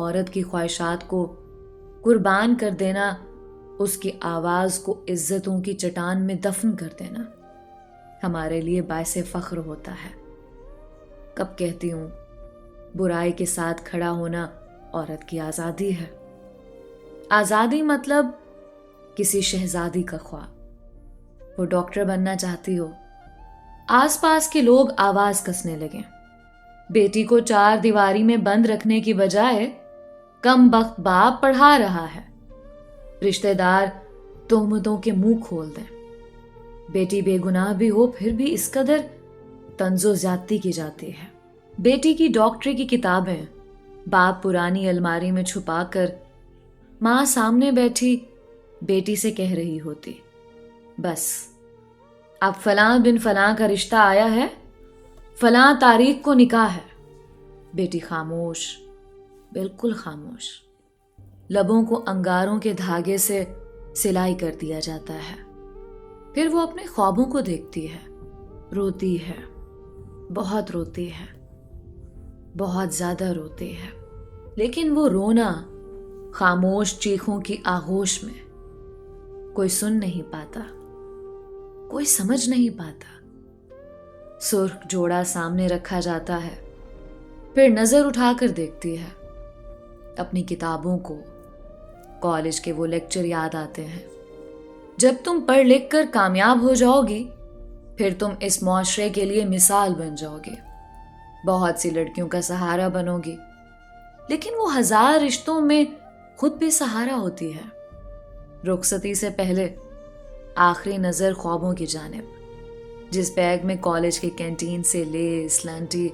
عورت کی خواہشات کو قربان کر دینا، اس کی آواز کو عزتوں کی چٹان میں دفن کر دینا ہمارے لیے باعث فخر ہوتا ہے۔ کب کہتی ہوں برائی کے ساتھ کھڑا ہونا عورت کی آزادی ہے۔ آزادی مطلب کسی شہزادی کا خواب۔ وہ ڈاکٹر بننا چاہتی ہو، آس پاس کے لوگ آواز کسنے لگیں۔ بیٹی کو 4 دیواری میں بند رکھنے کی بجائے کم بخت باپ پڑھا رہا ہے، رشتہ دار تہمتوں کے منہ کھول دیں۔ بیٹی بے گناہ بھی ہو پھر بھی اس قدر طنز و زیادتی کی جاتی ہے۔ بیٹی کی ڈاکٹری کی کتابیں باپ پرانی الماری میں چھپا کر ماں سامنے بیٹھی بیٹی سے کہہ رہی ہوتی، بس اب فلاں بن فلاں کا رشتہ آیا ہے، فلاں تاریخ کو نکاح ہے۔ بیٹی خاموش، بالکل خاموش۔ لبوں کو انگاروں کے دھاگے سے سلائی کر دیا جاتا ہے۔ پھر وہ اپنے خوابوں کو دیکھتی ہے، روتی ہے، بہت روتی ہے، بہت زیادہ روتی ہے۔ لیکن وہ رونا خاموش چیخوں کی آغوش میں، کوئی سن نہیں پاتا، کوئی سمجھ نہیں پاتا۔ سرخ جوڑا سامنے رکھا جاتا ہے، پھر نظر اٹھا کر دیکھتی ہے اپنی کتابوں کو۔ کالج کے وہ لیکچر یاد آتے ہیں، جب تم پڑھ لکھ کر کامیاب ہو جاؤ گی پھر تم اس معاشرے کے لیے مثال بن جاؤ گے، بہت سی لڑکیوں کا سہارا بنو گی۔ لیکن وہ 1000 رشتوں میں خود بھی سہارا ہوتی ہے۔ رخصتی سے پہلے آخری نظر خوابوں کی جانب، جس بیگ میں کالج کے کینٹین سے لیس لانٹی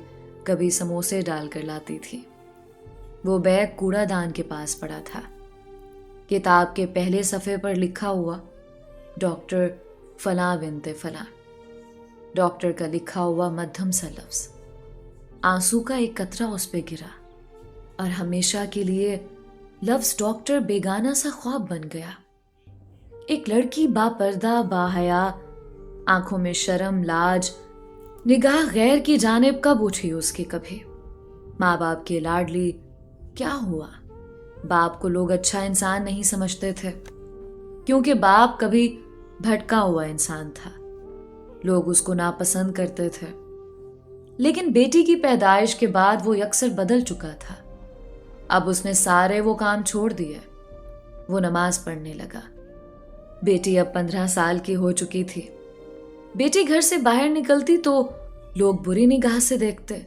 کبھی سموسے ڈال کر لاتی تھی۔ وہ بیگ کوڑا دان کے پاس پڑا تھا۔ کتاب کے پہلے صفحے پر لکھا ہوا ڈاکٹر فلاں بنت فلاں، ڈاکٹر کا لکھا ہوا مدھم سا لفظ۔ آنسو کا ایک قطرہ اس پہ گرا اور ہمیشہ کے لیے لفظ ڈاکٹر بیگانہ سا خواب بن گیا۔ ایک لڑکی با پردہ، با حیا، آنکھوں میں شرم، لاج، نگاہ غیر کی جانب کب اٹھی اس کی کبھی؟ ماں باپ کی لاڈلی کیا ہوا؟ باپ کو لوگ اچھا انسان نہیں سمجھتے تھے کیونکہ باپ کبھی بھٹکا ہوا انسان تھا، لوگ اس کو ناپسند کرتے تھے۔ لیکن بیٹی کی پیدائش کے بعد وہ یکسر بدل چکا تھا۔ اب اس نے سارے وہ کام چھوڑ دیے، وہ نماز پڑھنے لگا۔ بیٹی اب 15 سال کی ہو چکی تھی۔ بیٹی گھر سے باہر نکلتی تو لوگ بری نگاہ سے دیکھتے۔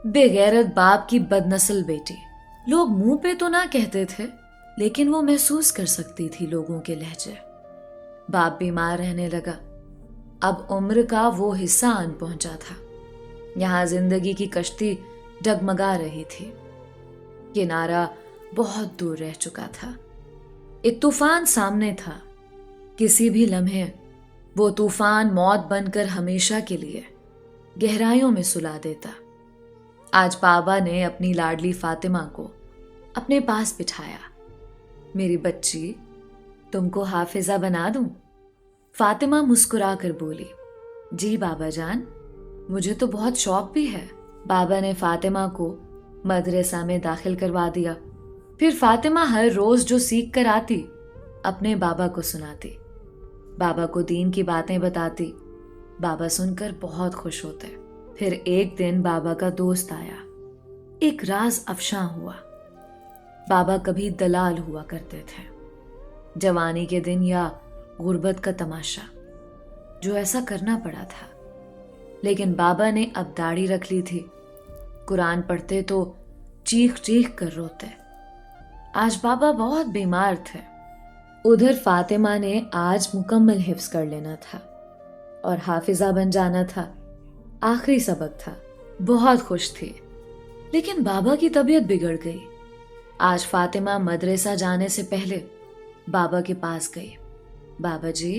بے غیرت باپ کی بد نسل بیٹی، لوگ منہ پہ تو نہ کہتے تھے لیکن وہ محسوس کر سکتی تھی لوگوں کے لہجے۔ باپ بیمار رہنے لگا، اب عمر کا وہ حصہ آن پہنچا تھا، یہاں زندگی کی کشتی ڈگمگا رہی تھی، کنارہ بہت دور رہ چکا تھا، ایک طوفان سامنے تھا، کسی بھی لمحے وہ طوفان موت بن کر ہمیشہ کے لیے گہرائیوں میں سلا دیتا۔ آج بابا نے اپنی لاڈلی فاطمہ کو اپنے پاس بٹھایا۔ میری بچی، تم کو حافظہ بنا دوں؟ فاطمہ مسکرا کر بولی، جی بابا جان، مجھے تو بہت شوق بھی ہے۔ بابا نے فاطمہ کو مدرسہ میں داخل کروا دیا۔ پھر فاطمہ ہر روز جو سیکھ کر آتی اپنے بابا کو سناتی، بابا کو دین کی باتیں بتاتی۔ بابا سن کر بہت خوش ہوتے۔ پھر ایک دن بابا کا دوست آیا، ایک راز افشاں ہوا۔ بابا کبھی دلال ہوا کرتے تھے، جوانی کے دن یا غربت کا تماشا، جو ایسا کرنا پڑا تھا۔ لیکن بابا نے اب داڑھی رکھ لی تھی، قرآن پڑھتے تو چیخ چیخ کر روتے۔ آج بابا بہت بیمار تھے۔ ادھر فاطمہ نے آج مکمل حفظ کر لینا تھا اور حافظہ بن جانا تھا، آخری سبق تھا۔ بہت خوش تھی، لیکن بابا کی طبیعت بگڑ گئی۔ آج فاطمہ مدرسہ جانے سے پہلے بابا کے پاس گئی۔ بابا جی،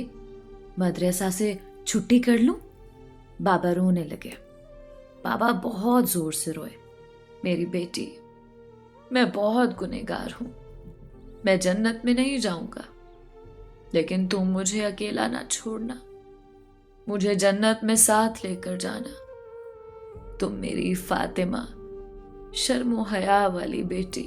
مدرسہ سے چھٹی کر لوں؟ بابا رونے لگے۔ بابا بہت زور سے روئے، میری بیٹی، میں بہت گنہگار ہوں، میں جنت میں نہیں جاؤں گا، لیکن تم مجھے اکیلا نہ چھوڑنا، مجھے جنت میں ساتھ لے کر جانا۔ تم میری فاطمہ، شرم و حیا والی بیٹی،